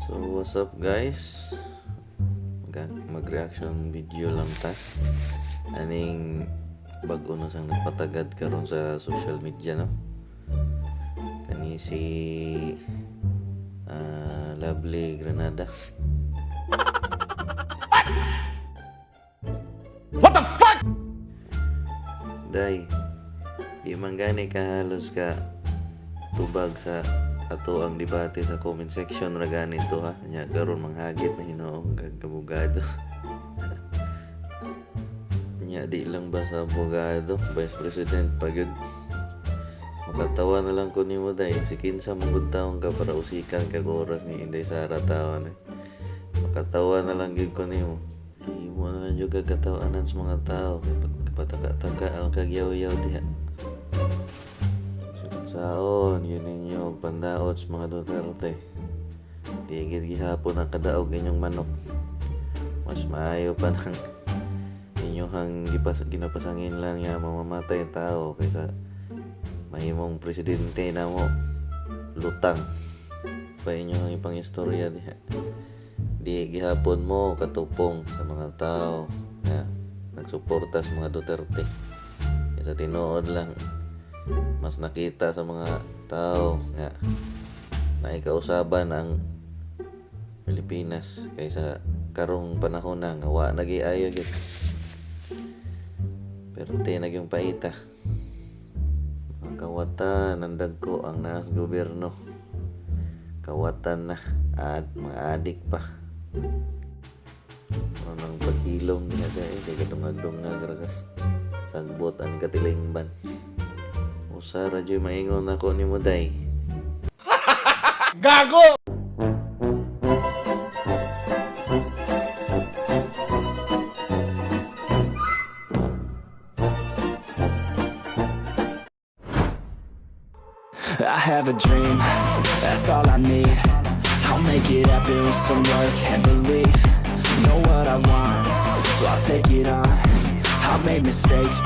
So what's up guys, mag-reaction video lang ta aning bag-o na sang nagpatagad karon sa social media, no? Kani si Lovely Granada. What the fuck? Day, di man gani kahalos ka tubag sa ato ang debate sa comment section ra ganito ha. Nya karon manghagit na hinoong kabugado. Nya di lang ba sa abogado, Vice President pagud. Makatawa na lang ko nimo day, si kinsa mong taon ka para usikan kag oras ni Inday Sara taon. Makatawa na lang gid ko nimo. Imo na lang jud katawanan sa mga tao kay pataka-taka ang kagyaw-yaw diha. Saon, yun ninyo pandaot sa mga Duterte. Tigil gihapon ang kadaog inyong manok. Mas maayo pa ng inyong ginapasangin lang nga mamamatay ang tao kaysa mahimong presidente na mo lutang pa inyong ipang istorya diha. Di gihapon mo katupong sa mga tao na nagsuporta sa mga Duterte. Kaysa tinuod lang mas nakita sa mga tao nga naikausaban ang Pilipinas kaysa karong panahon na nga wa nagiayo gid. Pero naging paita. Ang kawatan ang dagko ang naas gobyerno. Kawatan na at mga adik pa. Anong pagkilom niya dahil kaya dungag-dungag ragas sagbot ang katilingban. Usa ra jud maingon ako nimo day. Gago! I have a dream, that's all I need. I'll make it happen with some work and belief. Know what I want, so I'll take it on. I've made mistakes, but